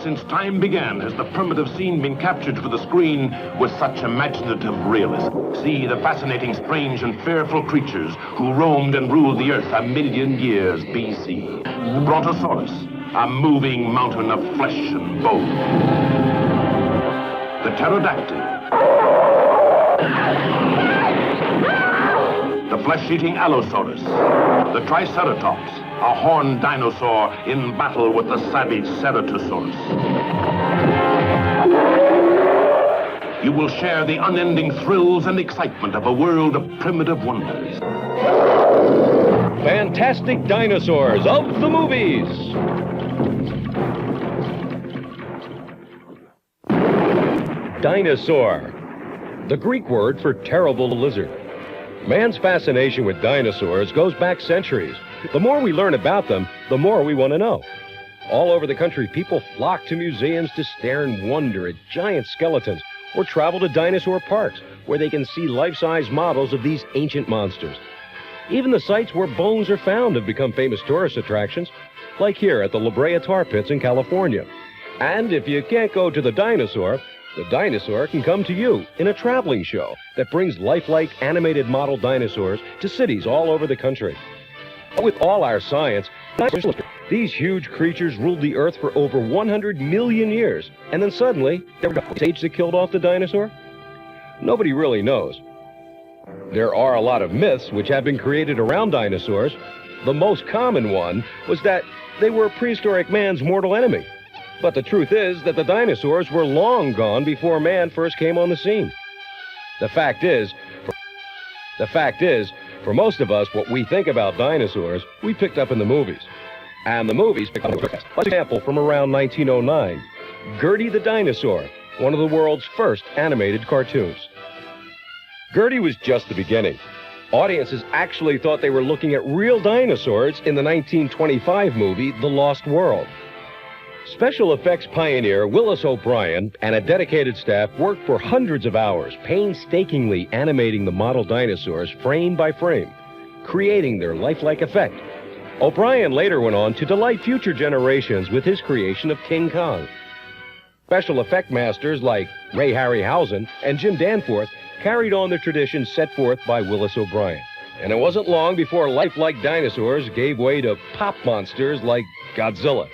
since time began has the primitive scene been captured for the screen with such imaginative realism. See the fascinating, strange, and fearful creatures who roamed and ruled the earth 1,000,000 years BC. The Brontosaurus, a moving mountain of flesh and bone. The pterodactyl. The flesh-eating Allosaurus. The Triceratops, a horned dinosaur in battle with the savage Ceratosaurus. You will share the unending thrills and excitement of a world of primitive wonders. Fantastic dinosaurs of the movies. Dinosaur, the Greek word for terrible lizard. Man's fascination with dinosaurs goes back centuries. The more we learn about them, the more we want to know. All over the country, people flock to museums to stare in wonder at giant skeletons or travel to dinosaur parks where they can see life-size models of these ancient monsters. Even the sites where bones are found have become famous tourist attractions, like here at the La Brea Tar Pits in California. And if you can't go to the dinosaur can come to you in a traveling show that brings lifelike animated model dinosaurs to cities all over the country. With all our science, these huge creatures ruled the Earth for over 100 million years, and then suddenly, there was a stage that killed off the dinosaur? Nobody really knows. There are a lot of myths which have been created around dinosaurs. The most common one was that they were prehistoric man's mortal enemy. But the truth is that the dinosaurs were long gone before man first came on the scene. The fact is, for most of us, what we think about dinosaurs, we picked up in the movies. And the movies picked up in the movies. For example, from around 1909, Gertie the Dinosaur, one of the world's first animated cartoons. Gertie was just the beginning. Audiences actually thought they were looking at real dinosaurs in the 1925 movie, The Lost World. Special effects pioneer Willis O'Brien and a dedicated staff worked for hundreds of hours, painstakingly animating the model dinosaurs frame by frame, creating their lifelike effect. O'Brien later went on to delight future generations with his creation of King Kong. Special effect masters like Ray Harryhausen and Jim Danforth carried on the tradition set forth by Willis O'Brien. And it wasn't long before lifelike dinosaurs gave way to pop monsters like Godzilla.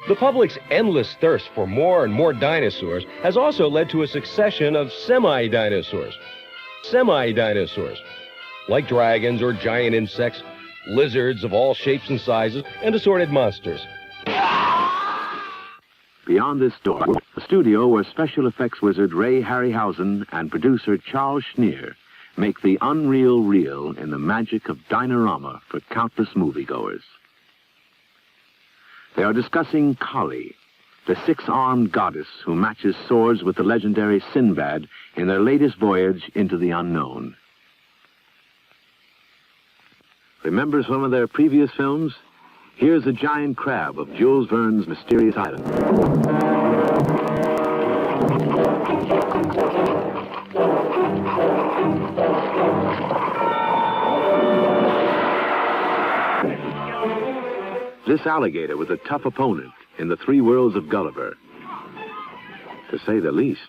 The public's endless thirst for more and more dinosaurs has also led to a succession of semi-dinosaurs. Semi-dinosaurs, like dragons or giant insects, lizards of all shapes and sizes, and assorted monsters. Beyond this door, a studio where special effects wizard Ray Harryhausen and producer Charles Schneer make the unreal real in the magic of Dinorama for countless moviegoers. They are discussing Kali, the six-armed goddess who matches swords with the legendary Sinbad in their latest voyage into the unknown. Remember some of their previous films? Here's a giant crab of Jules Verne's Mysterious Island. This alligator was a tough opponent in the three worlds of Gulliver, to say the least.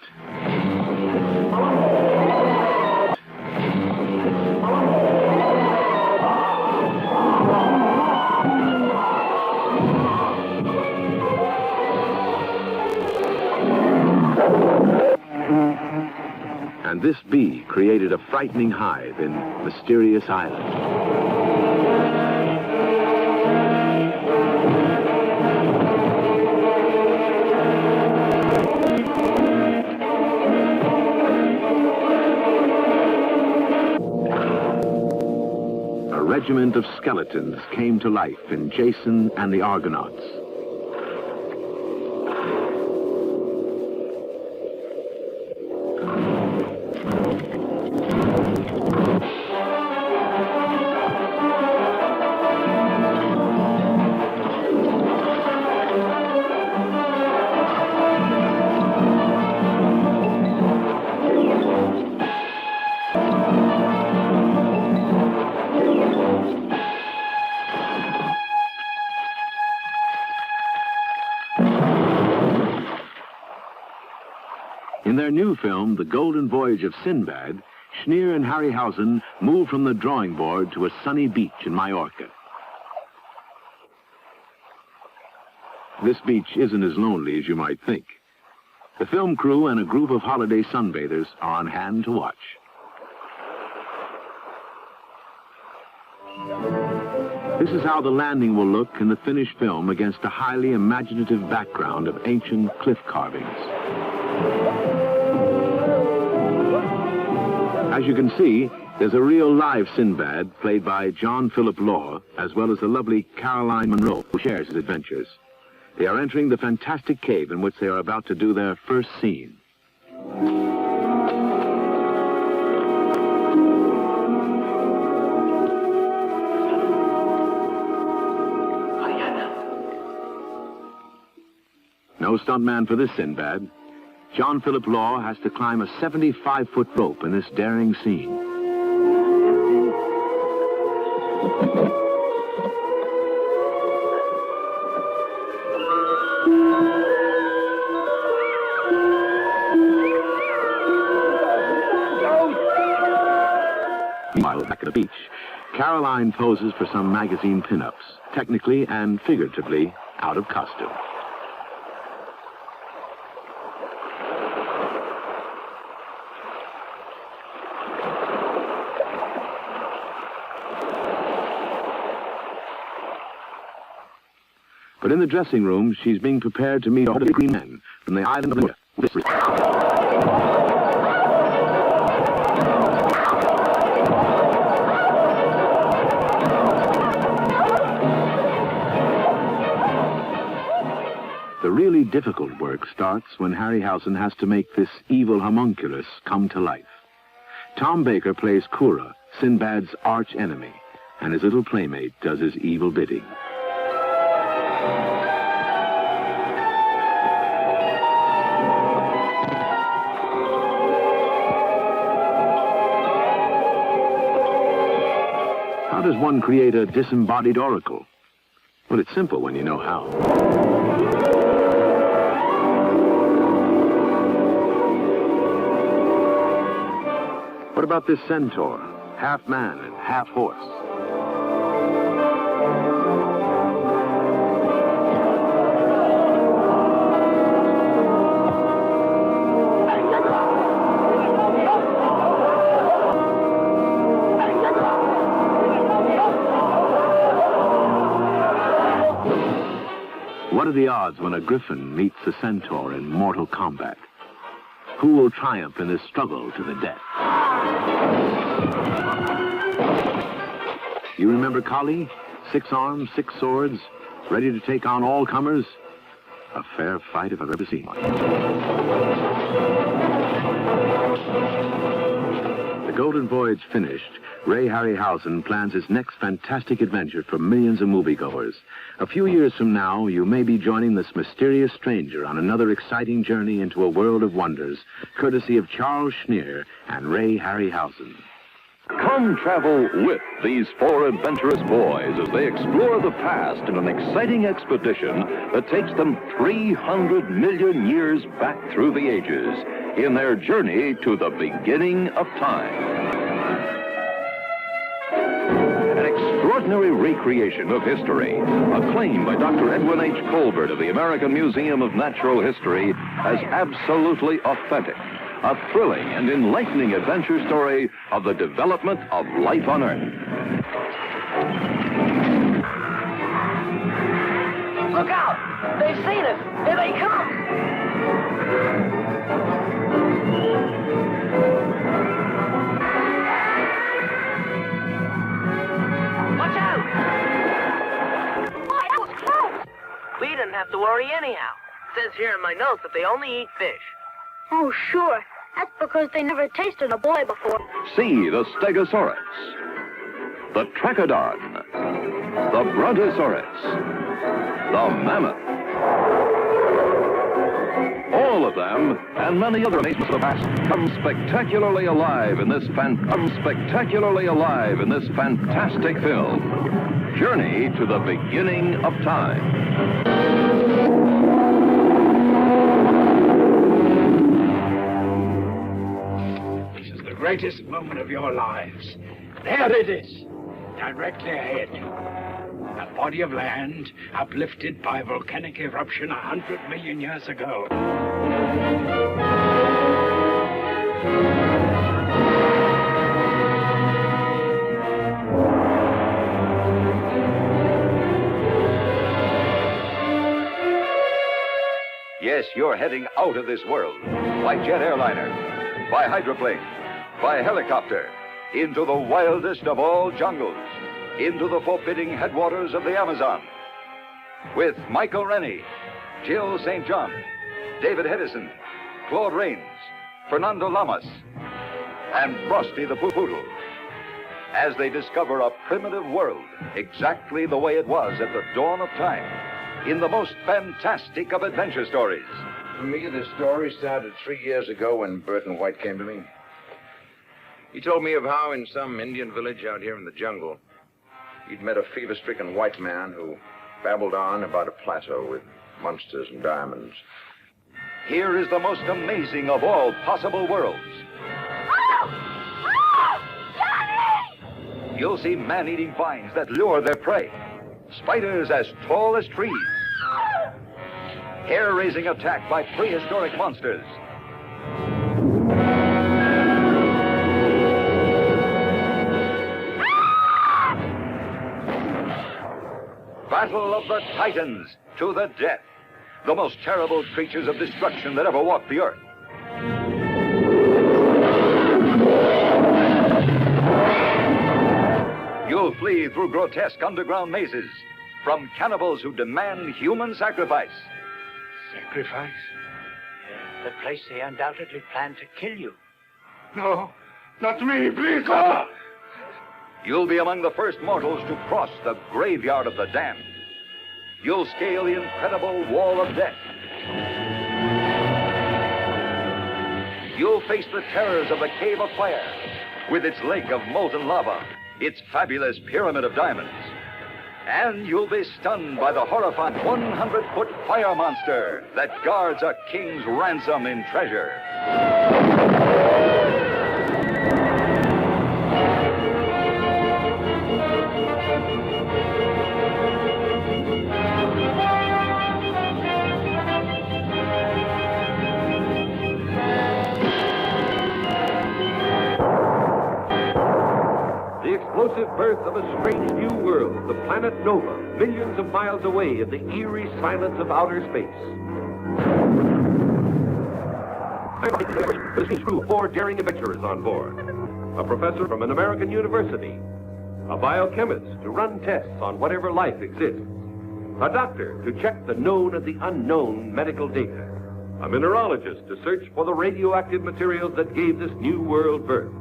And this bee created a frightening hive in Mysterious Island. A regiment of skeletons came to life in Jason and the Argonauts. new film, The Golden Voyage of Sinbad, Schneer and Harryhausen move from the drawing board to a sunny beach in Majorca. This beach isn't as lonely as you might think. The film crew and a group of holiday sunbathers are on hand to watch. This is how the landing will look in the finished film against a highly imaginative background of ancient cliff carvings. As you can see, there's a real live Sinbad played by John Philip Law, as well as the lovely Caroline Munro, who shares his adventures. They are entering the fantastic cave in which they are about to do their first scene. No stuntman for this Sinbad. John Philip Law has to climb a 75-foot rope in this daring scene. Meanwhile, back at the beach, Caroline poses for some magazine pin-ups, technically and figuratively out of costume. But in the dressing room, she's being prepared to meet all the green men from the island of Ventura. The really difficult work starts when Harryhausen has to make this evil homunculus come to life. Tom Baker plays Kura, Sinbad's arch enemy, and his little playmate does his evil bidding. How does one create a disembodied oracle? Well, it's simple when you know how. What about this centaur, half man and half horse? What are the odds when a griffin meets a centaur in mortal combat? Who will triumph in this struggle to the death? You remember Kali? 6 arms, 6 swords, ready to take on all comers? A fair fight if I've ever seen one. The Golden Voyage finished, Ray Harryhausen plans his next fantastic adventure for millions of moviegoers. A few years from now, you may be joining this mysterious stranger on another exciting journey into a world of wonders, courtesy of Charles Schneer and Ray Harryhausen. Come travel with these 4 adventurous boys as they explore the past in an exciting expedition that takes them 300 million years back through the ages in their journey to the beginning of time. An extraordinary recreation of history, acclaimed by Dr. Edwin H. Colbert of the American Museum of Natural History as absolutely authentic. A thrilling and enlightening adventure story of the development of life on Earth. Look out! They've seen us! Here they come! Watch out! Boy, that was close! We didn't have to worry anyhow. It says here in my notes that they only eat fish. Oh, sure. That's because they never tasted a boy before. See the Stegosaurus, the Trachodon, the Brontosaurus, the Mammoth. All of them, and many other amazements of the past, come spectacularly alive in this fantastic film. Journey to the beginning of time. greatest moment of your lives. There it is, directly ahead. A body of land uplifted by volcanic eruption 100 million years ago. Yes, you're heading out of this world by jet airliner, by hydroplane, by helicopter, into the wildest of all jungles, into the forbidding headwaters of the Amazon. With Michael Rennie, Jill St. John, David Hedison, Claude Rains, Fernando Lamas, and Frosty the Poodle, as they discover a primitive world exactly the way it was at the dawn of time, in the most fantastic of adventure stories. To me, the story started 3 years ago when Burton White came to me. He told me of how in some Indian village out here in the jungle, he'd met a fever-stricken white man who babbled on about a plateau with monsters and diamonds. Here is the most amazing of all possible worlds. Johnny! You'll see man-eating vines that lure their prey, spiders as tall as trees, hair-raising attack by prehistoric monsters, Battle of the Titans to the death, the most terrible creatures of destruction that ever walked the earth. You'll flee through grotesque underground mazes from cannibals who demand human sacrifice. Sacrifice? The place they undoubtedly planned to kill you. No, not me, please. Ah! You'll be among the first mortals to cross the graveyard of the damned. You'll scale the incredible wall of death. You'll face the terrors of the Cave of Fire, with its lake of molten lava, its fabulous pyramid of diamonds. And you'll be stunned by the horrifying 100-foot fire monster that guards a king's ransom in treasure. The explosive birth of a strange new world, the planet Nova, millions of miles away in the eerie silence of outer space. The crew of 4 daring adventurers on board. A professor from an American university. A biochemist to run tests on whatever life exists. A doctor to check the known and the unknown medical data. A mineralogist to search for the radioactive materials that gave this new world birth.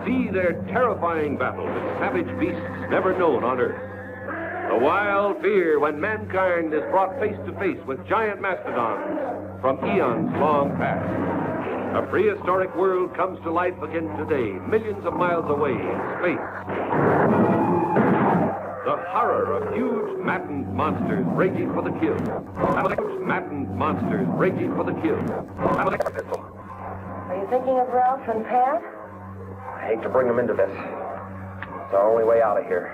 See their terrifying battle with savage beasts never known on Earth. The wild fear when mankind is brought face to face with giant mastodons from eons long past. A prehistoric world comes to life again today, millions of miles away in space. The horror of huge maddened monsters raging for the kill. Maddened monsters raging for the kill. Are you thinking of Ralph and Pat? I hate to bring them into this. It's our only way out of here.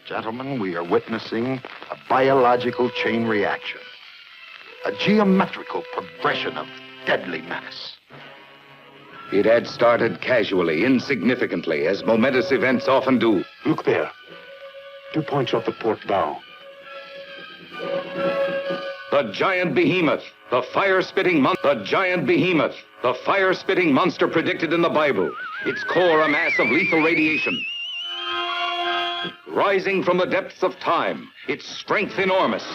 Gentlemen, we are witnessing a biological chain reaction, a geometrical progression of deadly menace. It had started casually, insignificantly, as momentous events often do. Look there. 2 points off the port bow. The giant behemoth, the fire-spitting monster predicted in the Bible. Its core a mass of lethal radiation. rising from the depths of time, its strength enormous,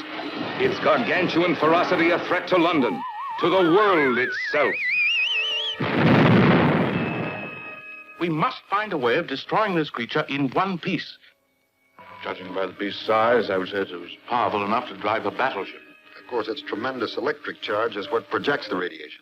its gargantuan ferocity a threat to London, to the world itself. We must find a way of destroying this creature in one piece. Judging by the beast's size, I would say it was powerful enough to drive a battleship. Of course, its tremendous electric charge is what projects the radiation.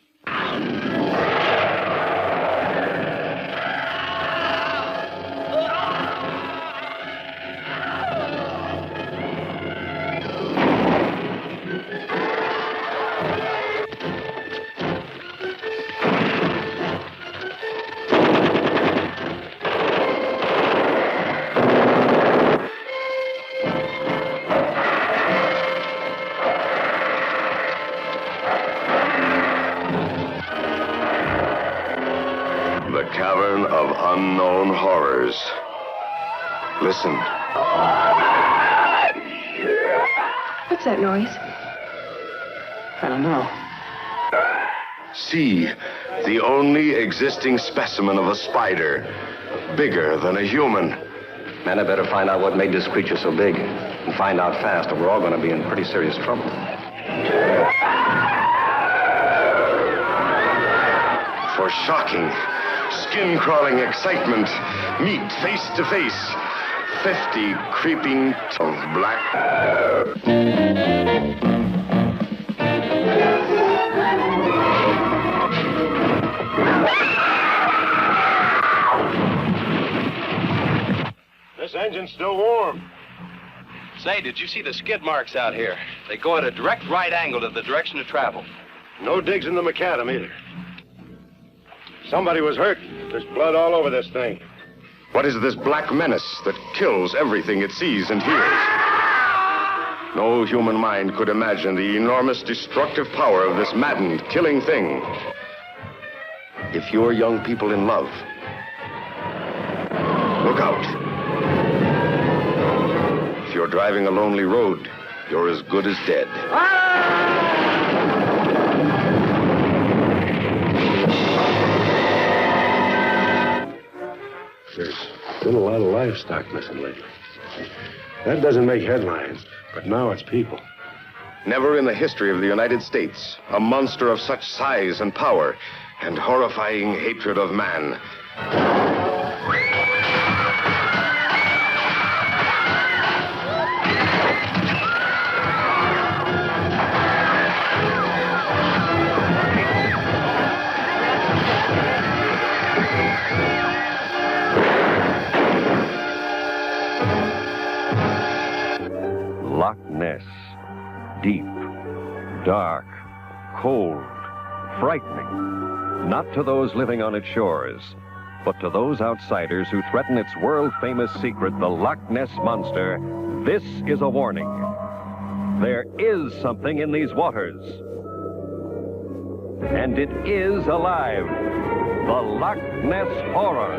The Cavern of Unknown Horrors. Listen. What's that noise? I don't know. See, the only existing specimen of a spider, bigger than a human. Man, I better find out what made this creature so big. And find out fast, or we're all going to be in pretty serious trouble. For shocking, skin-crawling excitement, meet face to face 50 creeping of black. This engine's still warm. Say, did you see the skid marks out here? They go at a direct right angle to the direction of travel. No digs in the macadam either. Somebody was hurt. There's blood all over this thing. What is this black menace that kills everything it sees and hears? No human mind could imagine the enormous destructive power of this maddened, killing thing. If you're young people in love, look out. If you're driving a lonely road, you're as good as dead. There's been a lot of livestock missing lately. That doesn't make headlines, but now it's people. Never in the history of the United States, a monster of such size and power and horrifying hatred of man. Loch Ness. Deep, dark, cold, frightening. Not to those living on its shores, but to those outsiders who threaten its world-famous secret, the Loch Ness Monster, this is a warning. There is something in these waters. And it is alive. The Loch Ness Horror.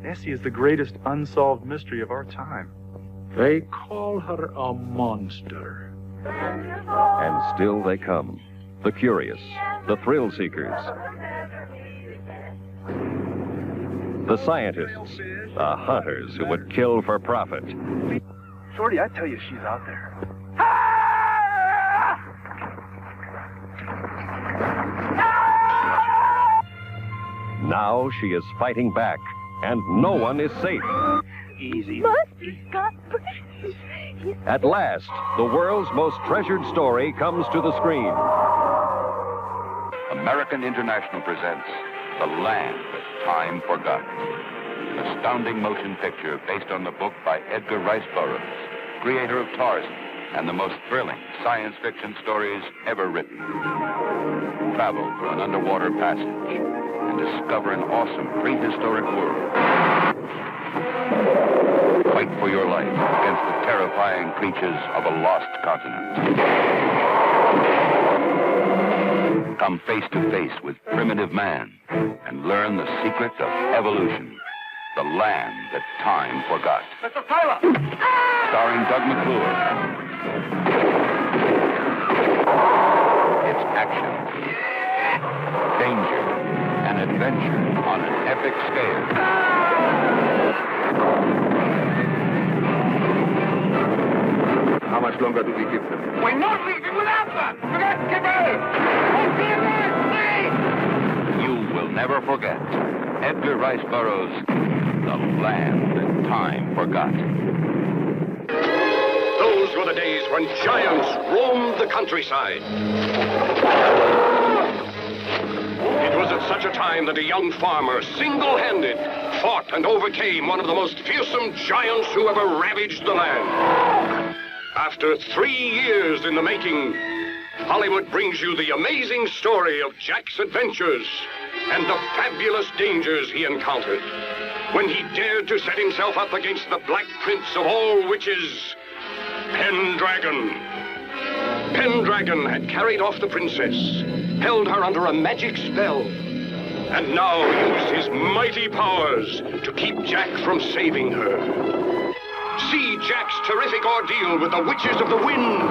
Nessie is the greatest unsolved mystery of our time. They call her a monster. And still they come. The curious, the thrill seekers, the scientists, the hunters who would kill for profit. Shorty, I tell you, she's out there. Now she is fighting back, and no one is safe. Easy. Monster's got brains. At last, the world's most treasured story comes to the screen. American International presents The Land of Time Forgotten. an astounding motion picture based on the book by Edgar Rice Burroughs, creator of Tarzan and the most thrilling science fiction stories ever written. Travel through an underwater passage and discover an awesome prehistoric world. Fight for your life against the terrifying creatures of a lost continent. Come face to face with primitive man and learn the secret of evolution, the land that time forgot. Mr. Taylor! Starring Doug McClure. It's action, danger, and adventure on an epic scale. How much longer do we give them? We're not leaving without them! Forget You will never forget Edgar Rice Burroughs' The Land That Time Forgot. Those were the days when giants roamed the countryside. It was at such a time that a young farmer, single-handed, fought and overcame one of the most fearsome giants who ever ravaged the land. After 3 years in the making, Hollywood brings you the amazing story of Jack's adventures and the fabulous dangers he encountered when he dared to set himself up against the Black Prince of all witches, Pendragon. Pendragon had carried off the princess, held her under a magic spell, and now used his mighty powers to keep Jack from saving her. See Jack's terrific ordeal with the Witches of the Wind.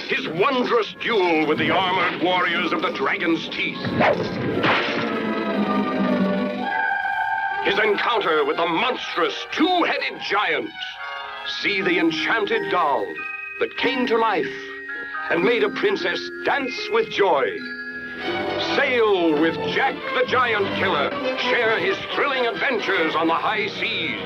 His wondrous duel with the armored warriors of the Dragon's Teeth. His encounter with the monstrous two-headed giant. See the enchanted doll that came to life and made a princess dance with joy. Sail with Jack the Giant Killer. Share his thrilling adventures on the high seas.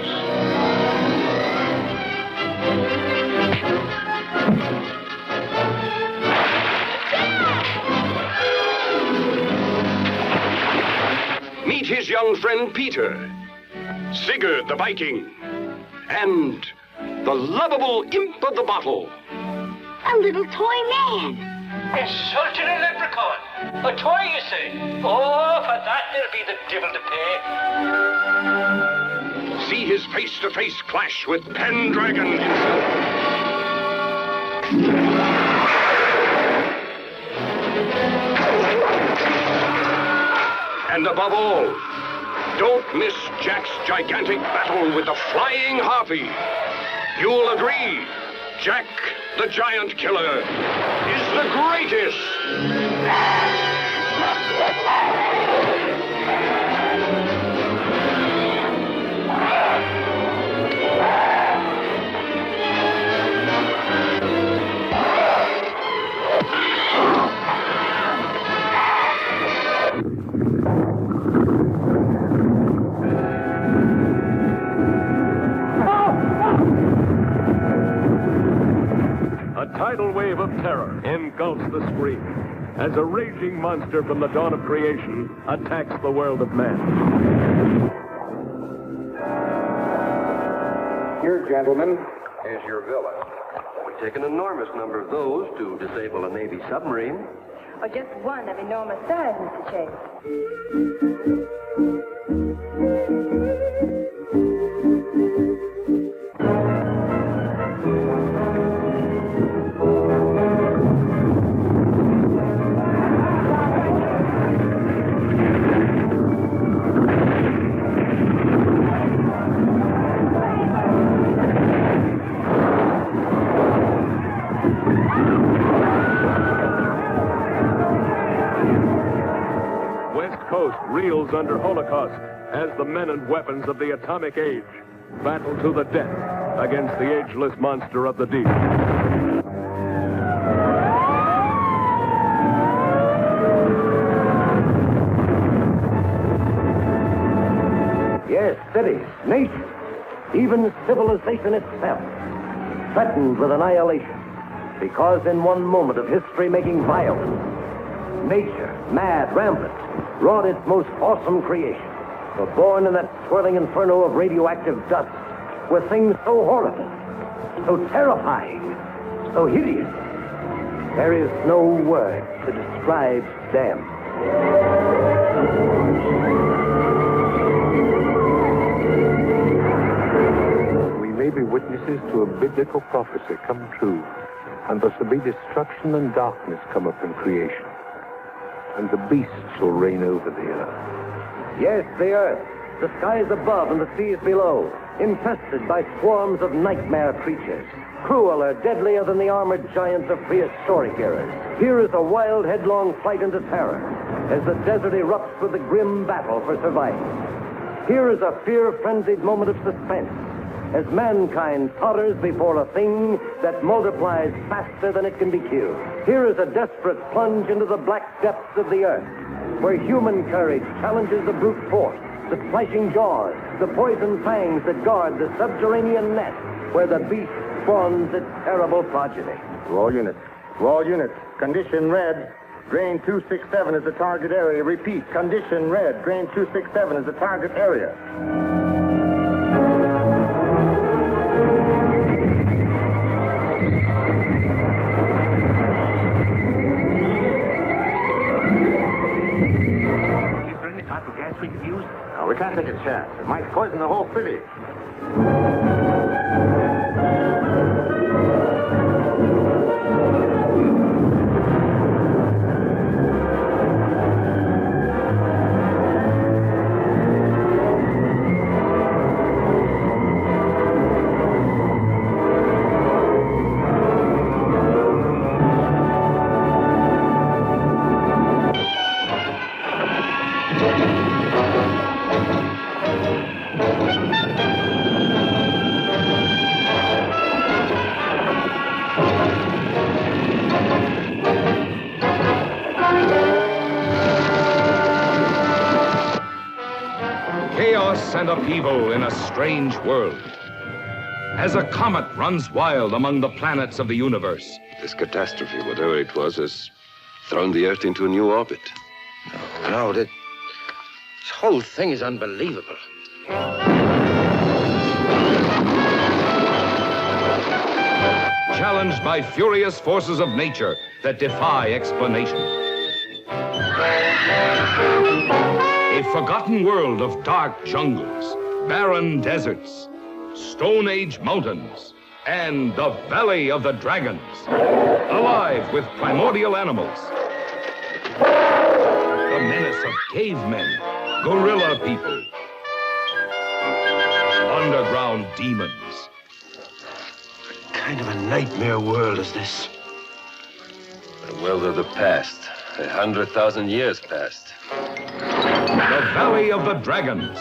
Meet his young friend Peter, Sigurd the Viking, and the lovable imp of the bottle. A little toy man. Insulting a leprechaun. A toy, you say? Oh, for that there'll be the devil to pay. See his face-to-face clash with Pendragon himself. And above all, don't miss Jack's gigantic battle with the Flying Harpy. You'll agree, Jack the Giant Killer is the greatest. A tidal wave of terror engulfs the screen as a raging monster from the dawn of creation attacks the world of man. Here, gentlemen, is your villa. We take an enormous number of those to disable a Navy submarine. Or just one of enormous size, Mr. Chase. Reels under Holocaust as the men and weapons of the atomic age battle to the death against the ageless monster of the deep. cities, nations, even civilization itself, threatened with annihilation because in one moment of history-making violence, nature, mad, rampant, wrought its most awesome creation. But born in that swirling inferno of radioactive dust were things so horrible, so terrifying, so hideous. There is no word to describe them. We may be witnesses to a biblical prophecy come true, and there shall be destruction and darkness come upon creation, and the beasts shall reign over the earth. Yes, the earth, the skies above and the seas below, infested by swarms of nightmare creatures, crueler, deadlier than the armored giants of prehistoric eras. Here is a wild, headlong flight into terror as the desert erupts with the grim battle for survival. Here is a fear-frenzied moment of suspense as mankind totters before a thing that multiplies faster than it can be killed. Here is a desperate plunge into the black depths of the earth, where human courage challenges the brute force, the flashing jaws, the poison fangs that guard the subterranean net where the beast spawns its terrible progeny. To all units, condition red. Drain 267 is the target area. Repeat, condition red. Drain 267 is the target area. Is there any type of gas we could use? No, we can't take a chance. It might poison the whole city. And upheaval in a strange world. As a comet runs wild among the planets of the universe. This catastrophe, whatever it was, has thrown the Earth into a new orbit. No, this whole thing is unbelievable. Challenged by furious forces of nature that defy explanation. A forgotten world of dark jungles, barren deserts, Stone Age mountains, and the Valley of the Dragons, alive with primordial animals. The menace of cavemen, gorilla people, underground demons. What kind of a nightmare world is this? The world of the past, 100,000 years past. The Valley of the Dragons,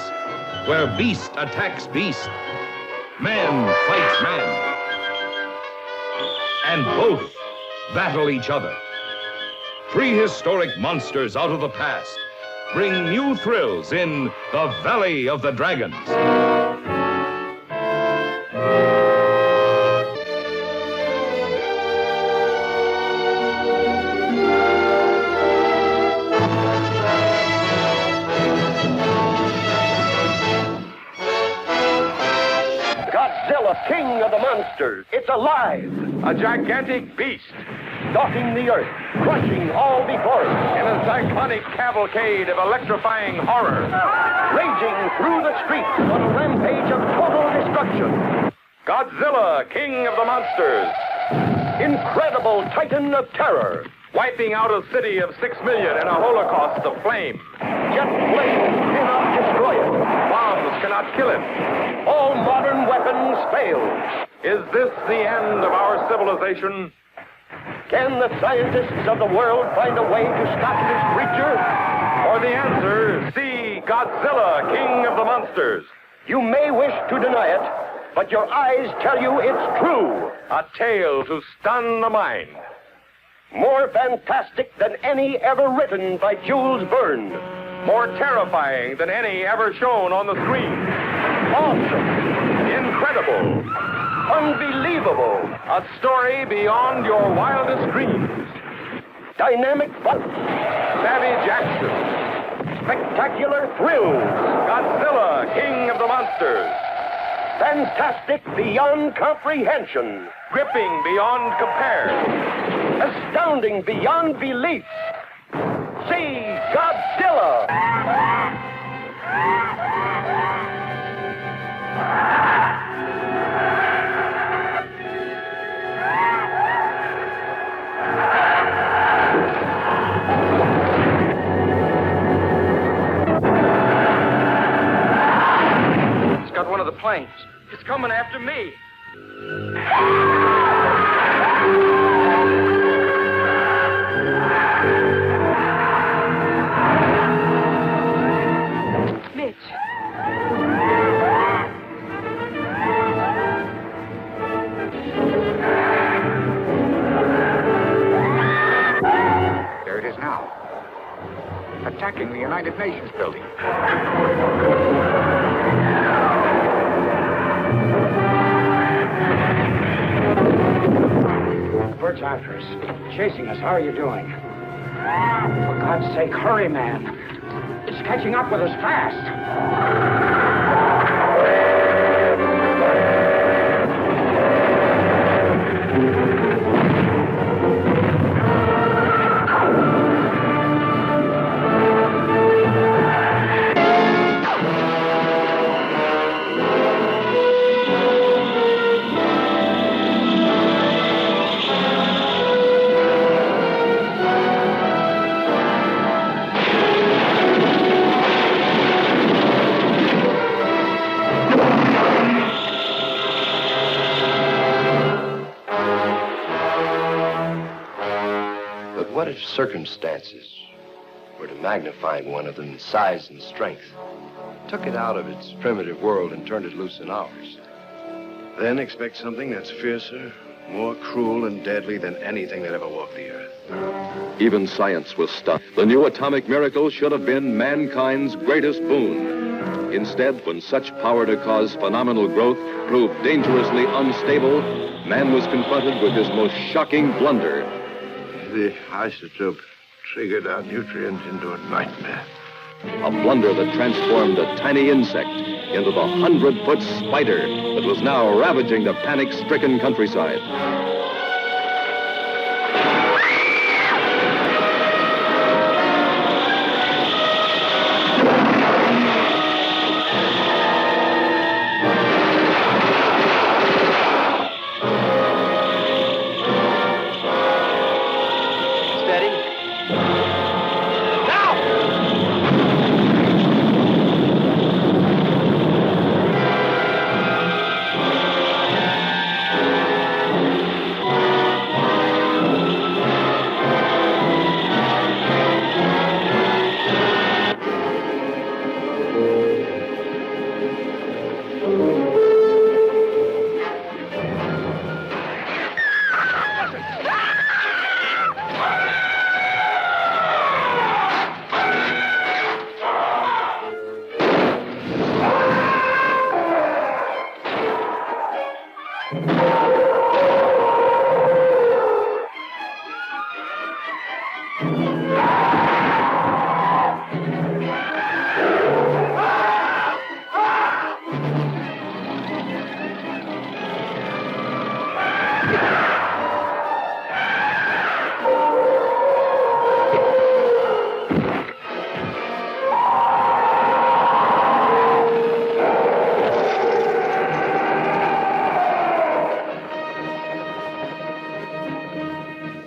where beast attacks beast, man fights man, and both battle each other. Prehistoric monsters out of the past bring new thrills in the Valley of the Dragons. King of the monsters. It's alive. A gigantic beast. Stalking the earth, crushing all before it. In a cyclonic cavalcade of electrifying horror. Raging through the streets on a rampage of total destruction. Godzilla, king of the monsters. Incredible titan of terror. Wiping out a city of 6 million in a holocaust of flame. Jet flames cannot destroy it. Bombs cannot kill it. All modern weapons fail. Is this the end of our civilization? Can the scientists of the world find a way to stop this creature? For the answer, see Godzilla, king of the monsters. You may wish to deny it, but your eyes tell you it's true. A tale to stun the mind. More fantastic than any ever written by Jules Verne. more terrifying than any ever shown on the screen. Awesome, incredible, unbelievable, a story beyond your wildest dreams. Dynamic fun, savage action, spectacular thrills, Godzilla, King of the Monsters. Fantastic beyond comprehension, gripping beyond compare, astounding beyond belief. See Godzilla! It's got one of the planes. It's coming after me. Mitch. There it is now. Attacking the United Nations building. The bird's after us, chasing us. How are you doing? For God's sake, hurry, man. It's catching up with us fast. What if circumstances were to magnify one of them in size and strength, took it out of its primitive world and turned it loose in ours? Then expect something that's fiercer, more cruel and deadly than anything that ever walked the earth. Even science was stunned. The new atomic miracle should have been mankind's greatest boon. Instead, when such power to cause phenomenal growth proved dangerously unstable, man was confronted with his most shocking blunder. The isotope triggered our nutrients into a nightmare. A blunder that transformed a tiny insect into the 100-foot spider that was now ravaging the panic-stricken countryside.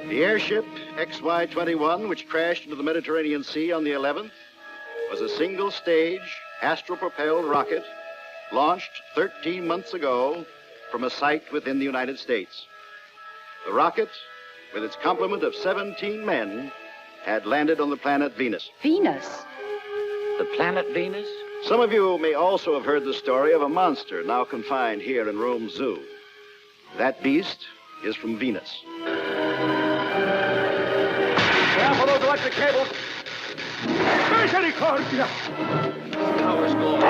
The airship XY-21, which crashed into the Mediterranean Sea on the 11th, was a single-stage, astral-propelled rocket launched 13 months ago from a site within the United States. The rocket, with its complement of 17 men, had landed on the planet Venus. Venus? The planet Venus? Some of you may also have heard the story of a monster now confined here in Rome Zoo. That beast is from Venus. Careful those electric cables. Misericordia! Tower's gone.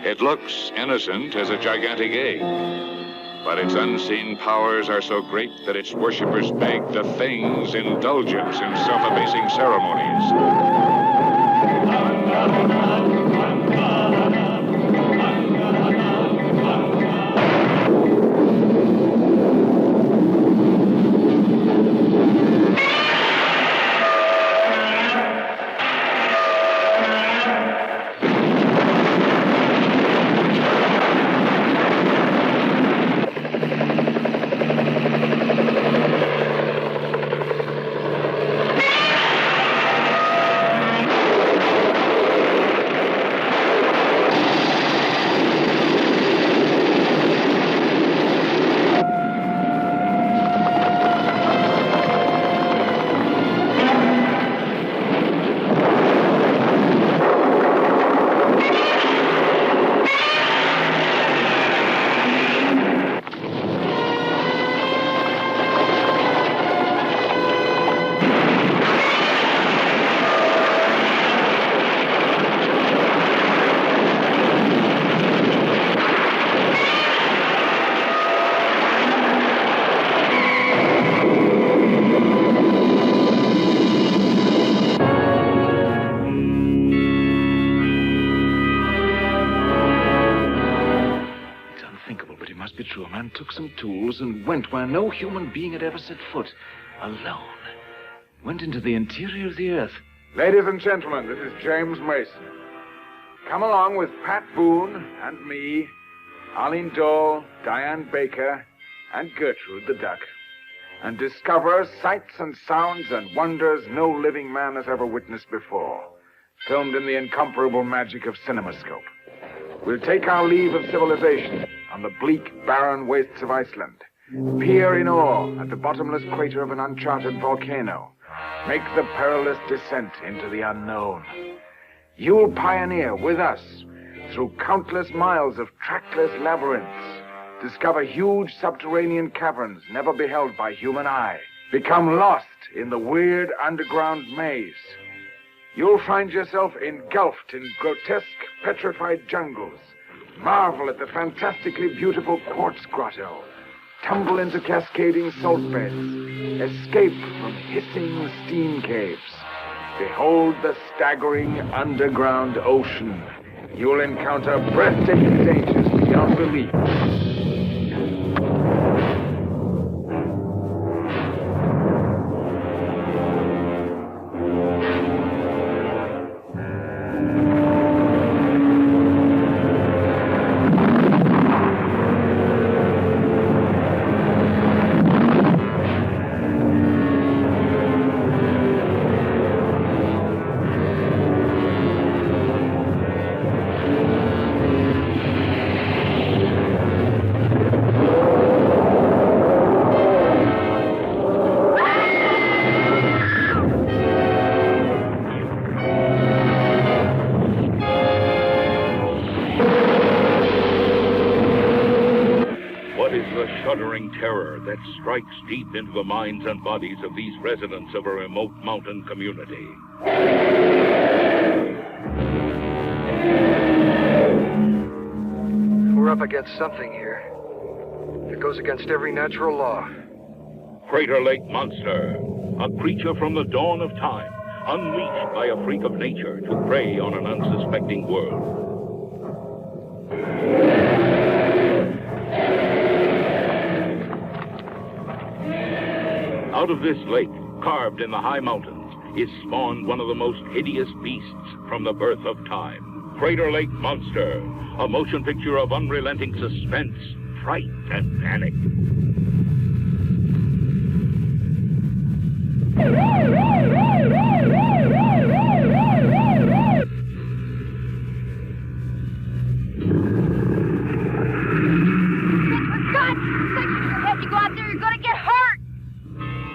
It looks innocent as a gigantic egg, but its unseen powers are so great that its worshippers beg the thing's indulgence in self-abasing ceremonies. Took some tools and went where no human being had ever set foot. Alone. Went into the interior of the earth. Ladies and gentlemen, this is James Mason. Come along with Pat Boone and me, Arlene Dole, Diane Baker, and Gertrude the Duck, and discover sights and sounds and wonders no living man has ever witnessed before, filmed in the incomparable magic of CinemaScope. We'll take our leave of civilization on the bleak, barren wastes of Iceland, peer in awe at the bottomless crater of an uncharted volcano, make the perilous descent into the unknown. You'll pioneer with us through countless miles of trackless labyrinths, discover huge subterranean caverns never beheld by human eye, become lost in the weird underground maze. You'll find yourself engulfed in grotesque, petrified jungles, marvel at the fantastically beautiful quartz grotto, tumble into cascading salt beds, escape from hissing steam caves, behold the staggering underground ocean. You'll encounter breathtaking dangers beyond belief. Terror that strikes deep into the minds and bodies of these residents of a remote mountain community. We're up against something here that goes against every natural law. Crater Lake Monster, a creature from the dawn of time, unleashed by a freak of nature to prey on an unsuspecting world. Out of this lake, carved in the high mountains, is spawned one of the most hideous beasts from the birth of time. Crater Lake Monster, a motion picture of unrelenting suspense, fright, and panic.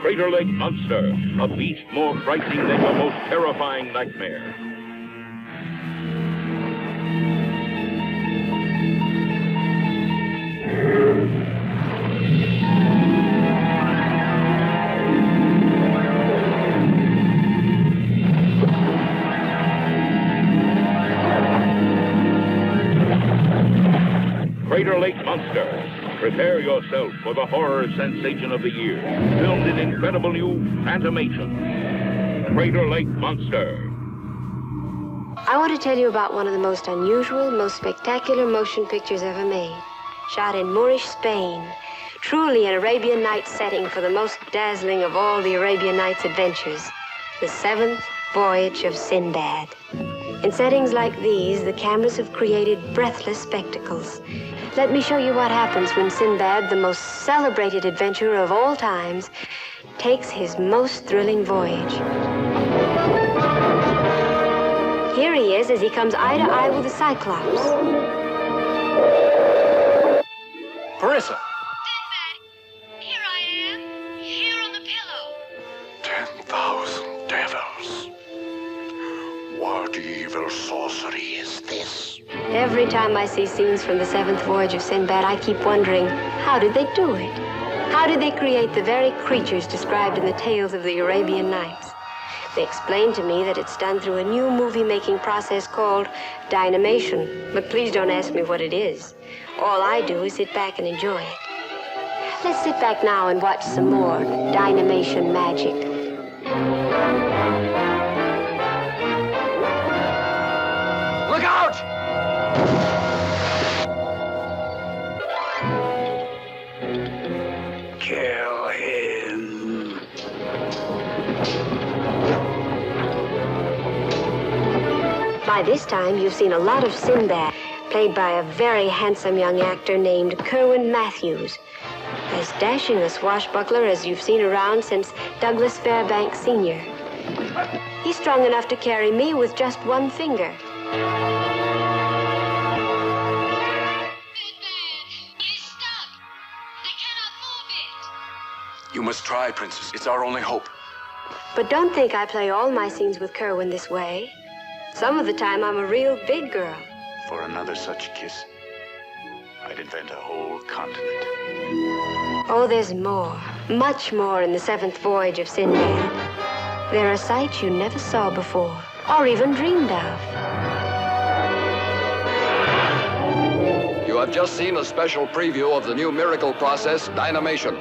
Crater Lake Monster, a beast more frightening than your most terrifying nightmare. Crater Lake Monster. Prepare yourself for the horror sensation of the year. Filmed in incredible new Phantomation. Crater Lake Monster. I want to tell you about one of the most unusual, most spectacular motion pictures ever made. Shot in Moorish Spain. Truly an Arabian Nights setting for the most dazzling of all the Arabian Nights adventures. The Seventh Voyage of Sinbad. In settings like these, the cameras have created breathless spectacles. Let me show you what happens when Sinbad, the most celebrated adventurer of all times, takes his most thrilling voyage. Here he is as he comes eye to eye with the Cyclops. Carissa! Sinbad, here I am, here on the pillow. 10,000 devils. What evil sorcery is this? Every time I see scenes from the Seventh Voyage of Sinbad, I keep wondering, how did they do it? How did they create the very creatures described in the tales of the Arabian Nights? They explained to me that it's done through a new movie-making process called Dynamation. But please don't ask me what it is. All I do is sit back and enjoy it. Let's sit back now and watch some more Dynamation magic. Look out! Kill him. By this time, you've seen a lot of Sinbad, played by a very handsome young actor named Kerwin Matthews. As dashing a swashbuckler as you've seen around since Douglas Fairbanks Sr. He's strong enough to carry me with just one finger. You must try, Princess. It's our only hope. But don't think I play all my scenes with Kerwin this way. Some of the time, I'm a real big girl. For another such kiss, I'd invent a whole continent. Oh, there's more, much more in the Seventh Voyage of Sinbad. There are sights you never saw before, or even dreamed of. You have just seen a special preview of the new miracle process, Dynamation,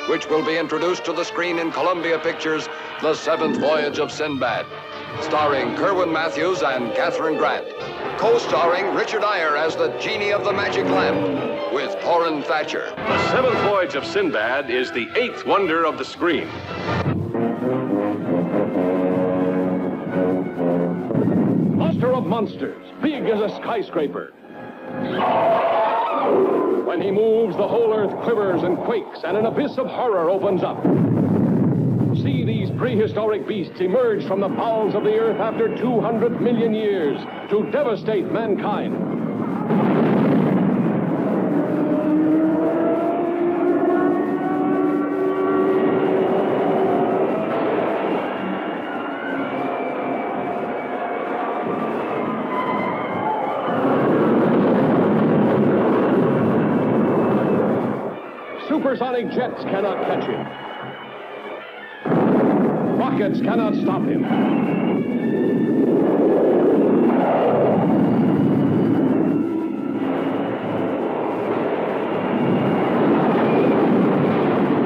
which will be introduced to the screen in Columbia Pictures' The Seventh Voyage of Sinbad, starring Kerwin Matthews and Catherine Grant, co-starring Richard Eyre as the Genie of the Magic Lamp, with Orrin Thatcher. The Seventh Voyage of Sinbad is the 8th wonder of the screen. Monster of monsters, big as a skyscraper. When he moves, the whole earth quivers and quakes, and an abyss of horror opens up. See these prehistoric beasts emerge from the bowels of the earth after 200 million years to devastate mankind. Supersonic jets cannot catch him. Rockets cannot stop him.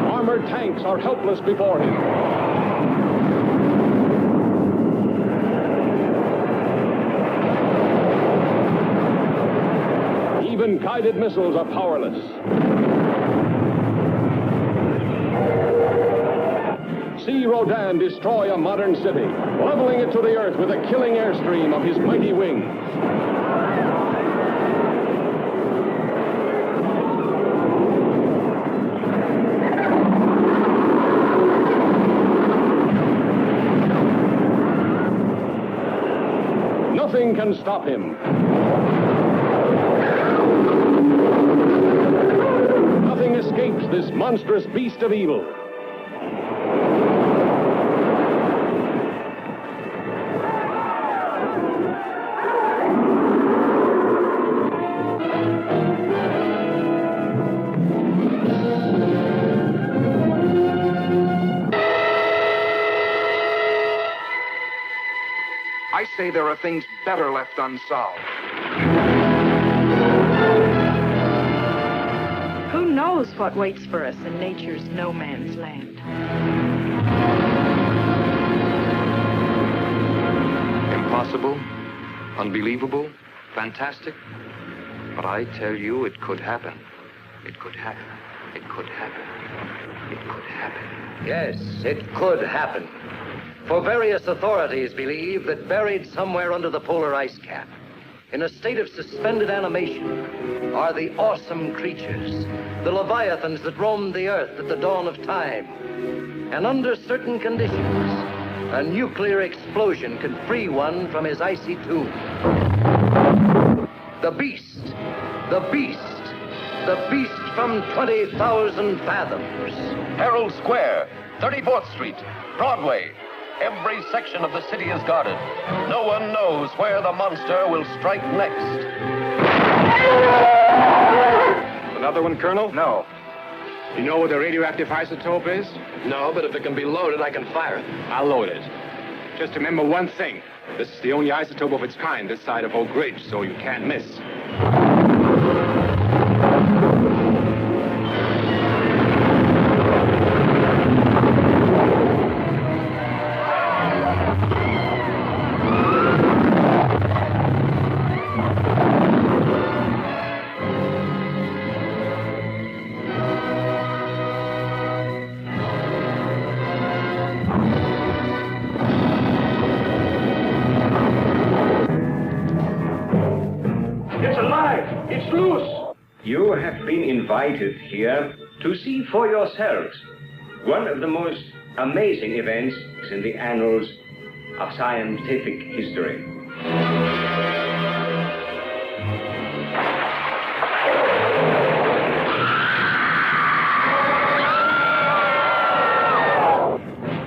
Armored tanks are helpless before him. Even guided missiles are powerless. See Rodan destroy a modern city, leveling it to the earth with a killing airstream of his mighty wings. Nothing can stop him. Nothing escapes this monstrous beast of evil. I say there are things better left unsolved. Who knows what waits for us in nature's no man's land? Impossible, unbelievable, fantastic. But I tell you, it could happen. It could happen. It could happen. It could happen. Yes, it could happen. For various authorities believe that buried somewhere under the polar ice cap, in a state of suspended animation, are the awesome creatures, the leviathans that roamed the earth at the dawn of time. And under certain conditions, a nuclear explosion could free one from his icy tomb. The beast, the beast, the beast from 20,000 fathoms. Herald Square, 34th Street, Broadway. Every section of the city is guarded. No one knows where the monster will strike next. Another one, Colonel? No. You know what the radioactive isotope is? No, but if it can be loaded, I can fire it. I'll load it. Just remember one thing. This is the only isotope of its kind this side of Oak Ridge, so you can't miss. You have been invited here to see for yourselves one of the most amazing events in the annals of scientific history.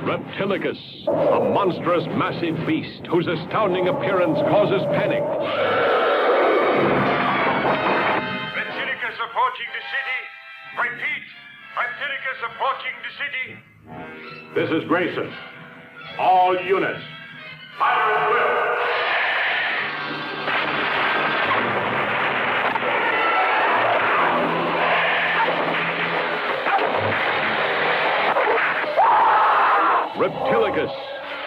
Reptilicus, a monstrous, massive beast whose astounding appearance causes panic. Approaching the city. Repeat, Reptilicus approaching the city. This is Grayson. All units, fire at will. Reptilicus,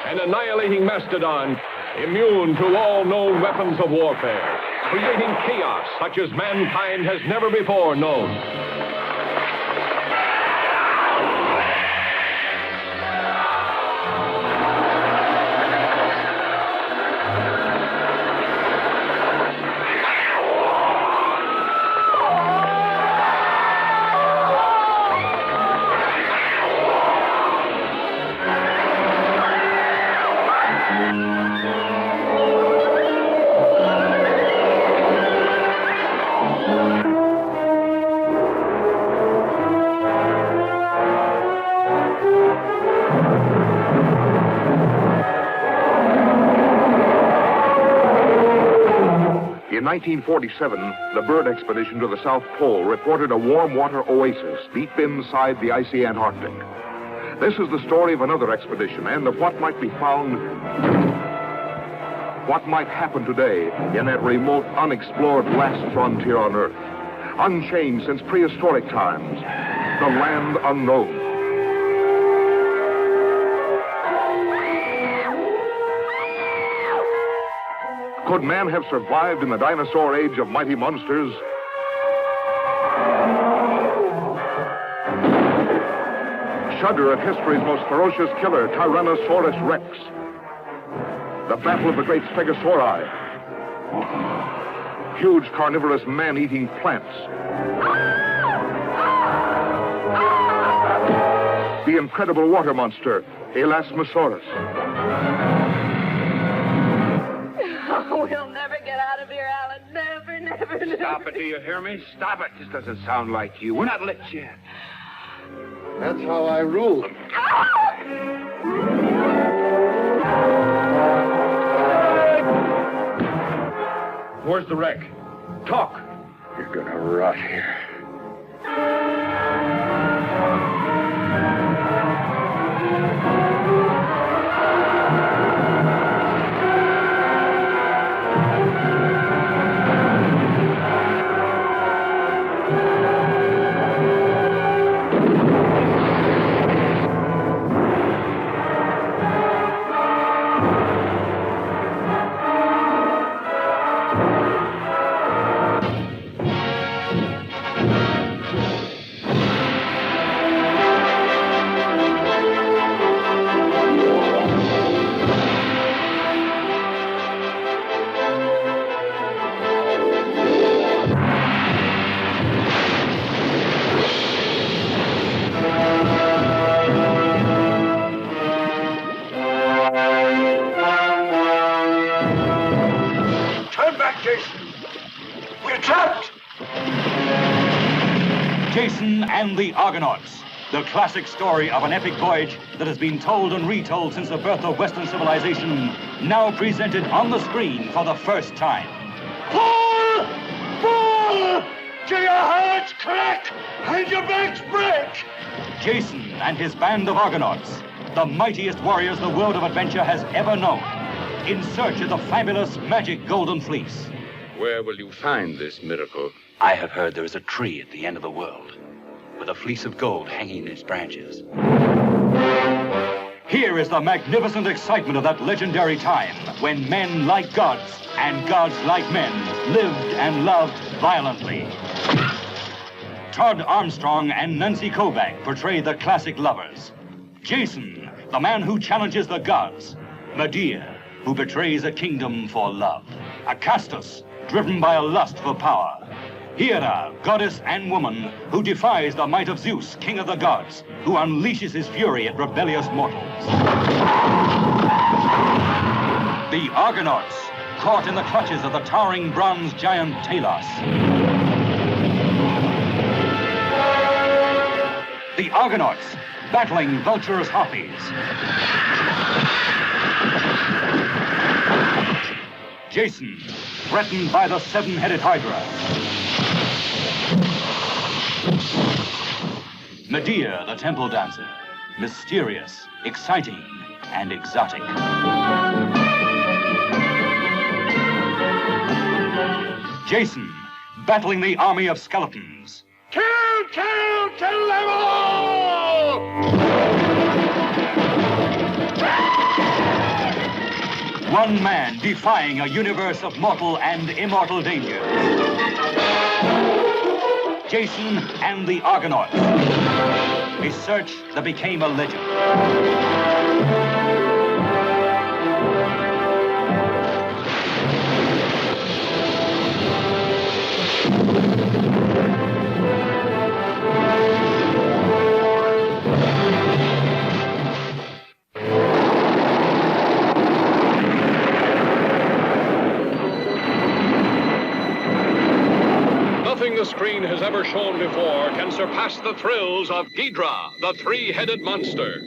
an annihilating mastodon, immune to all known weapons of warfare, creating chaos such as mankind has never before known. In 1947, the bird expedition to the South Pole reported a warm water oasis deep inside the icy Antarctic. This is the story of another expedition and of what might be found, what might happen today in that remote, unexplored last frontier on Earth. Unchanged since prehistoric times, the land unknown. Could man have survived in the dinosaur age of mighty monsters? Shudder at history's most ferocious killer, Tyrannosaurus Rex. The battle of the great Stegosauri. Huge carnivorous man-eating plants. The incredible water monster, Elasmosaurus. We'll never get out of here, Alan. Never, never, never. Stop it, do you hear me? Stop it. This doesn't sound like you. We're not lit yet. That's how I rule them. Where's the wreck? Talk. You're gonna rot here. Jason and the Argonauts, the classic story of an epic voyage that has been told and retold since the birth of Western civilization, now presented on the screen for the first time. Pull! Pull! Till your hearts crack and your backs break! Jason and his band of Argonauts, the mightiest warriors the world of adventure has ever known, in search of the fabulous magic Golden Fleece. Where will you find this miracle? I have heard there is a tree at the end of the world, with a fleece of gold hanging in its branches. Here is the magnificent excitement of that legendary time when men like gods and gods like men lived and loved violently. Todd Armstrong and Nancy Kovac portray the classic lovers. Jason, the man who challenges the gods. Medea, who betrays a kingdom for love. Acastus, driven by a lust for power. Hera, goddess and woman, who defies the might of Zeus, king of the gods, who unleashes his fury at rebellious mortals. The Argonauts, caught in the clutches of the towering bronze giant Talos. The Argonauts, battling vulturous harpies. Jason, threatened by the seven-headed Hydra. Medea, the temple dancer, mysterious, exciting, and exotic. Jason, battling the army of skeletons. Kill, kill, kill them all! One man defying a universe of mortal and immortal dangers. Jason and the Argonauts. A search that became a legend. Nothing the screen has ever shown before can surpass the thrills of Ghidra, the three-headed monster.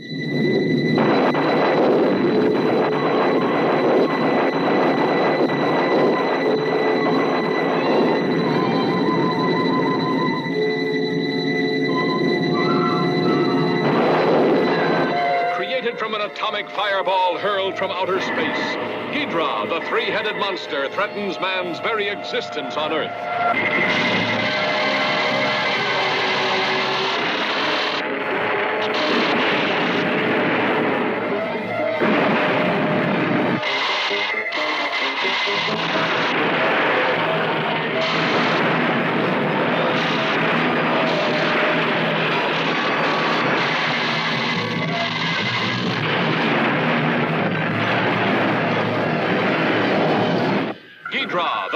Created from an atomic fireball hurled from outer space, Ghidra, the three-headed monster, threatens man's very existence on Earth.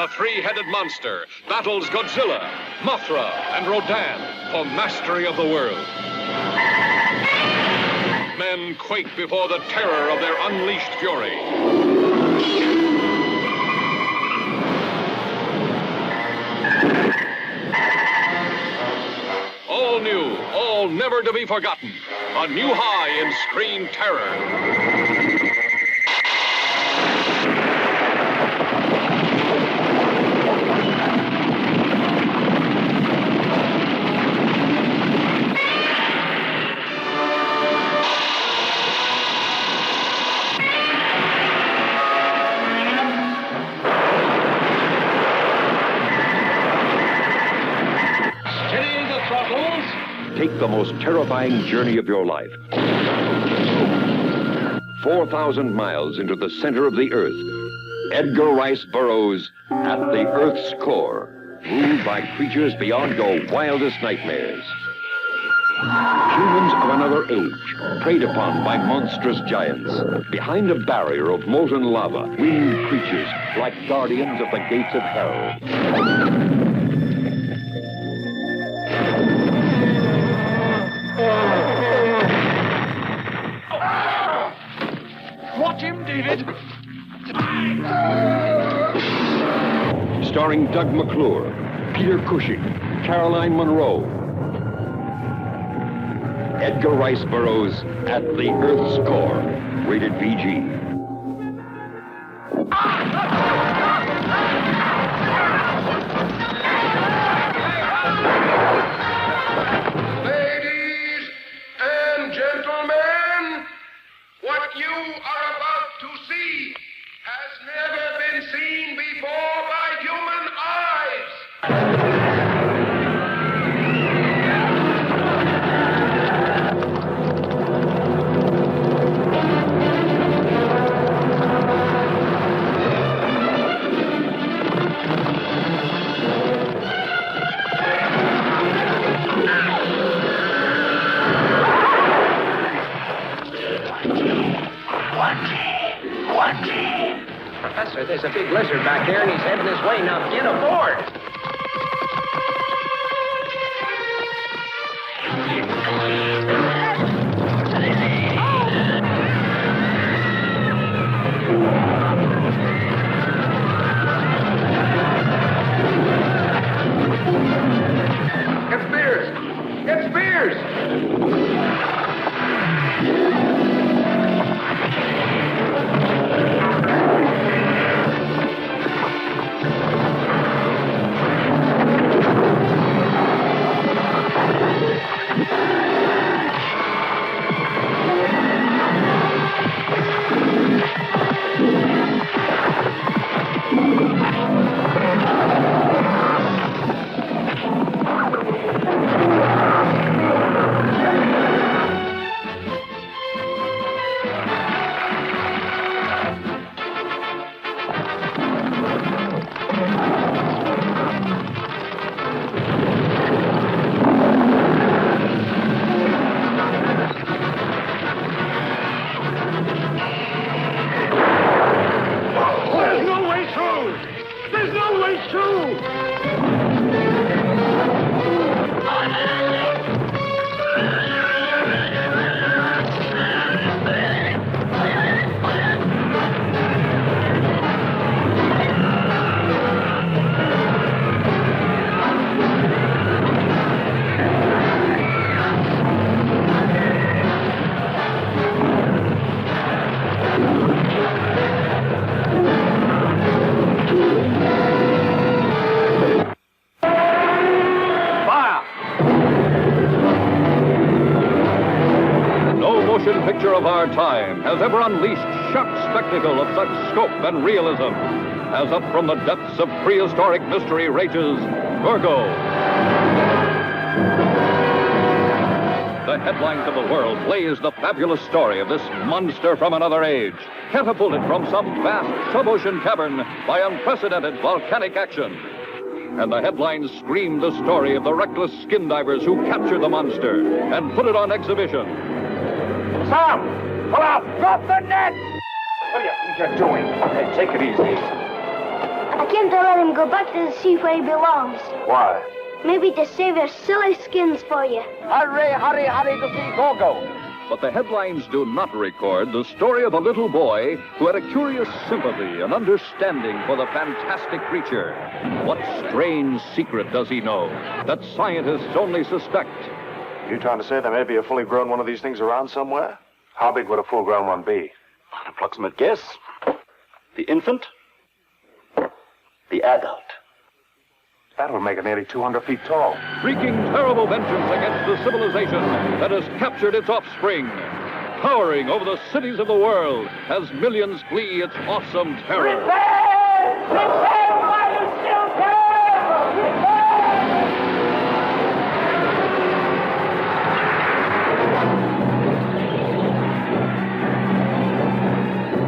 the three-headed monster battles Godzilla, Mothra, and Rodan for mastery of the world. Men quake before the terror of their unleashed fury. All new, all never to be forgotten. A new high in screen terror. Take the most terrifying journey of your life. 4,000 miles into the center of the Earth, Edgar Rice Burroughs at the Earth's core, ruled by creatures beyond your wildest nightmares. Humans of another age, preyed upon by monstrous giants. Behind a barrier of molten lava, winged creatures like guardians of the gates of hell. Watch him, David! Starring Doug McClure, Peter Cushing, Caroline Munro. Edgar Rice Burroughs at the Earth's core, rated PG. Ladies and gentlemen, what you are about to see has never been seen before by human eyes. Professor, there's a big lizard back there, and he's heading his way. Now get aboard! Get Spears! Get Spears! Picture of our time has ever unleashed sharp spectacle of such scope and realism as up from the depths of prehistoric mystery rages Gorgo. The headlines of the world blaze the fabulous story of this monster from another age, catapulted from some vast sub-ocean cavern by unprecedented volcanic action. And the headlines scream the story of the reckless skin divers who captured the monster and put it on exhibition. Sam! Pull out! Drop the net! What do you think you're doing? Okay, take it easy. I came to let him go back to the sea where he belongs. Why? Maybe to save your silly skins for you. Hurry, hurry, hurry to see Gorgo. But the headlines do not record the story of a little boy who had a curious sympathy and understanding for the fantastic creature. What strange secret does he know that scientists only suspect? You trying to say there may be a fully grown one of these things around somewhere? How big would a full-grown one be? An approximate guess. The infant. The adult. That would make it nearly 200 feet tall. Wreaking terrible vengeance against the civilization that has captured its offspring. Towering over the cities of the world as millions flee its awesome terror. Repent! Repent while you still can!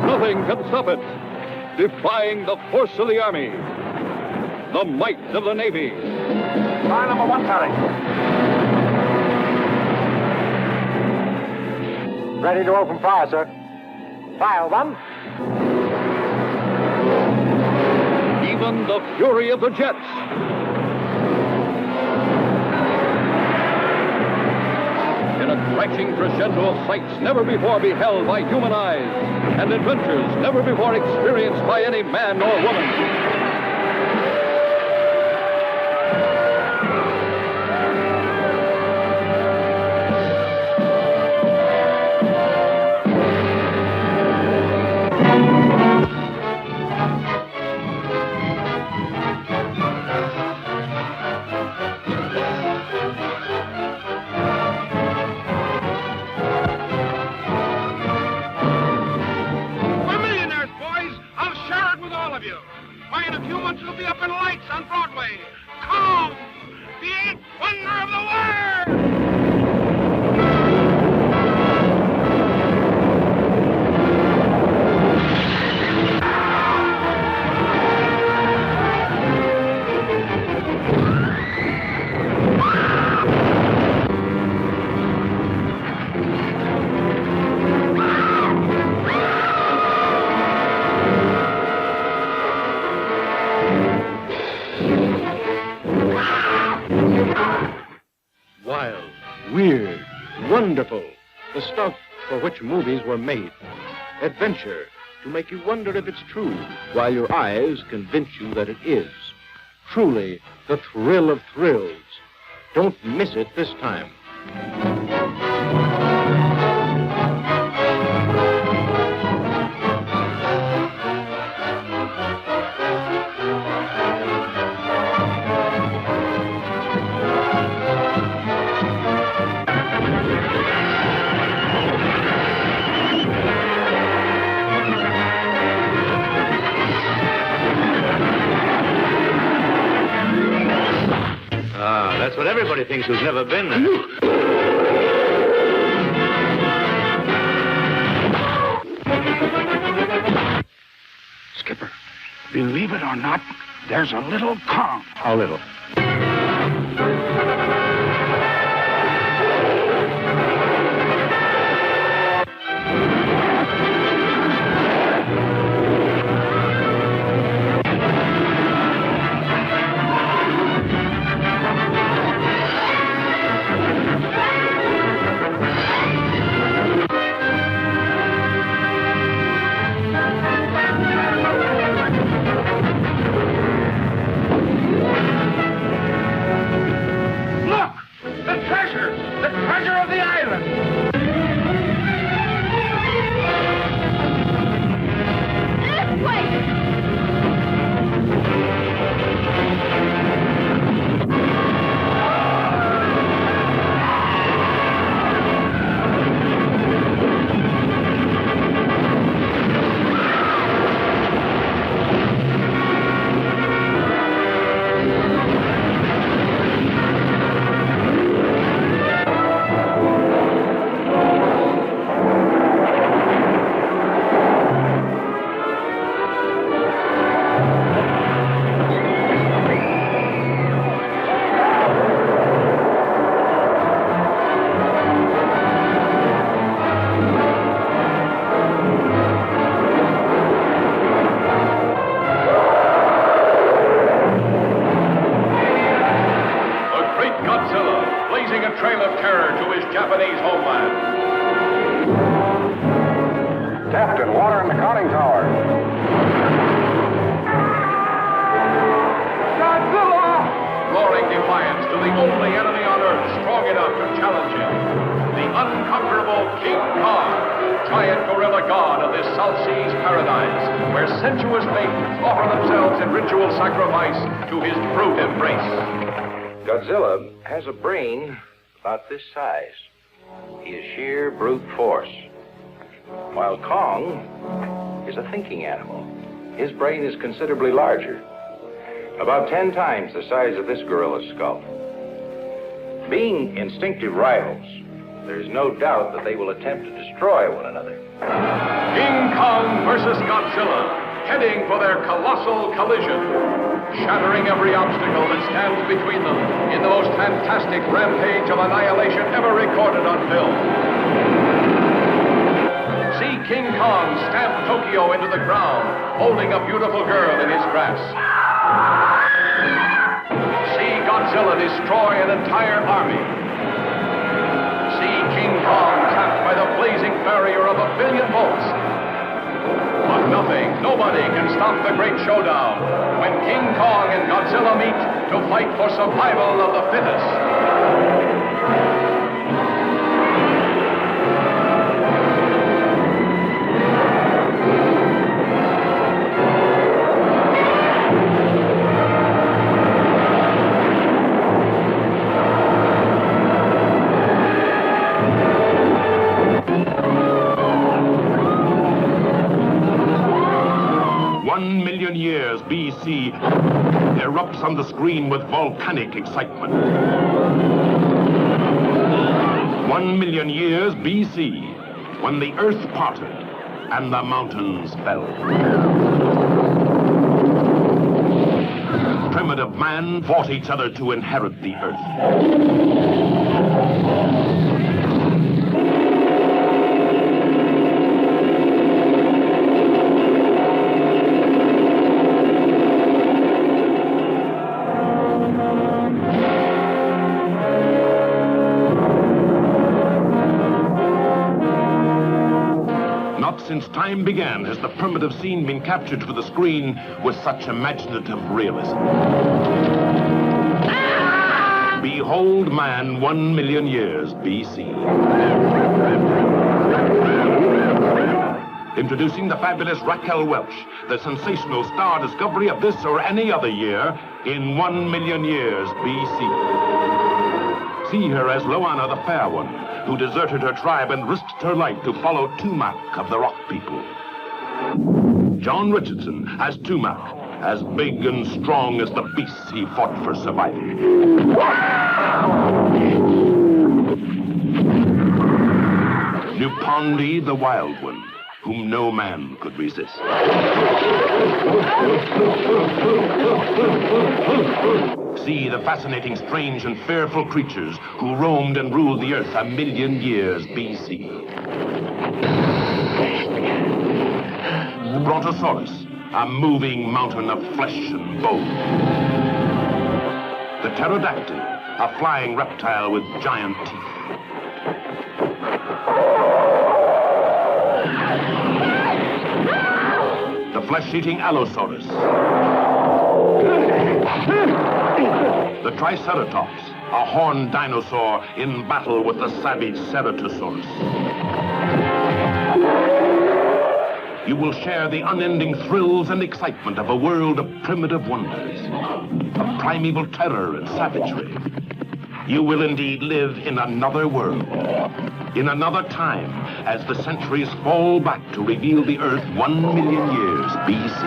Nothing can stop it. Defying the force of the Army. The might of the Navy. Fire number 1, Terry. Ready to open fire, sir. Fire 1. Even the fury of the jets. In a crashing crescendo of sights never before beheld by human eyes, and adventures never before experienced by any man or woman. Weird, wonderful, the stuff for which movies were made. Adventure, to make you wonder if it's true, while your eyes convince you that it is. Truly, the thrill of thrills. Don't miss it this time. That's what everybody thinks who's never been there. Skipper, believe it or not, there's a little calm. How little? never to his Japanese homeland. Captain, water in the conning tower. Roaring defiance to the only enemy on Earth strong enough to challenge him. The unconquerable King Kong, giant gorilla god of this South Seas paradise, where sensuous maidens offer themselves in ritual sacrifice to his brute embrace. Godzilla has a brain about this size. He is sheer brute force. While Kong is a thinking animal. His brain is considerably larger. About 10 times the size of this gorilla's skull. Being instinctive rivals, there's no doubt that they will attempt to destroy one another. King Kong versus Godzilla, heading for their colossal collision, shattering every obstacle that stands between them in the most fantastic rampage of annihilation ever recorded on film. See King Kong stamp Tokyo into the ground, holding a beautiful girl in his grasp. See Godzilla destroy an entire army. See King Kong trapped by the blazing barrier of 1 billion volts. But nothing, nobody can stop the great showdown when King Kong and Godzilla meet to fight for survival of the fittest. 1 million years BC erupts on the screen with volcanic excitement. 1 million years BC, when the earth parted and the mountains fell. Primitive man fought each other to inherit the earth. Since time began, has the primitive scene been captured for the screen with such imaginative realism. Behold man 1 million years BC. Introducing the fabulous Raquel Welch, the sensational star discovery of this or any other year in 1 million years BC. See her as Loana the Fair One, who deserted her tribe and risked her life to follow Tumac of the Rock People. John Richardson as Tumac, as big and strong as the beasts he fought for survival. Nupondi the Wild One, whom no man could resist. See the fascinating, strange, and fearful creatures who roamed and ruled the earth 1 million years BC. The Brontosaurus, a moving mountain of flesh and bone. The pterodactyl, a flying reptile with giant teeth. The flesh-eating Allosaurus. The Triceratops, a horned dinosaur in battle with the savage Ceratosaurus. You will share the unending thrills and excitement of a world of primitive wonders, of primeval terror and savagery. You will indeed live in another world, in another time, as the centuries fall back to reveal the Earth 1 million years BC.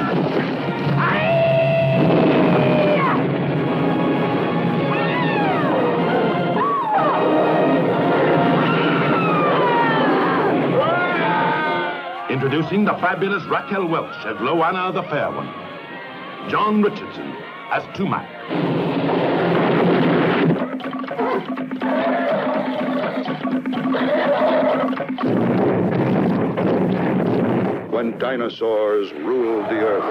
Introducing the fabulous Raquel Welch as Loana the Fair One. John Richardson as Tumac. When dinosaurs ruled the earth.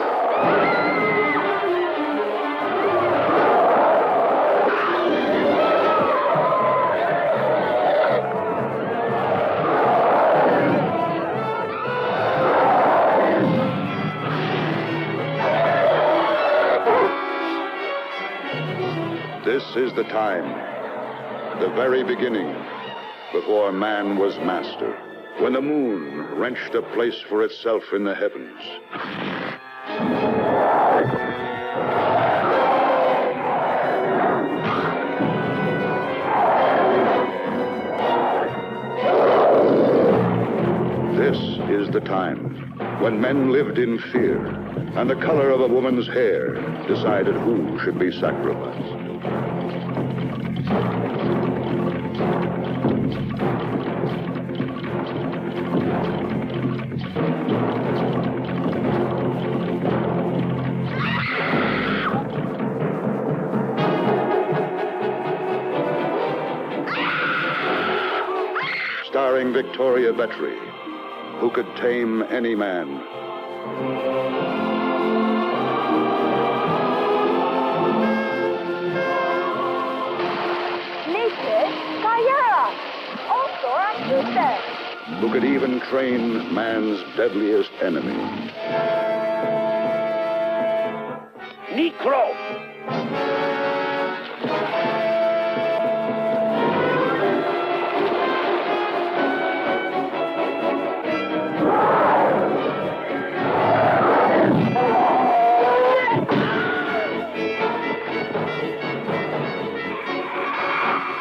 is the time, the very beginning, before man was master, when the moon wrenched a place for itself in the heavens. This is the time when men lived in fear, and the color of a woman's hair decided who should be sacrificed. Starring Victoria Beckley, who could tame any man. Who could even train man's deadliest enemy. Necro!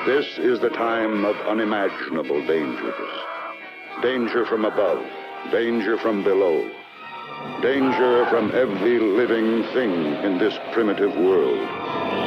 This is the time of unimaginable dangers. Danger from above, danger from below, danger from every living thing in this primitive world.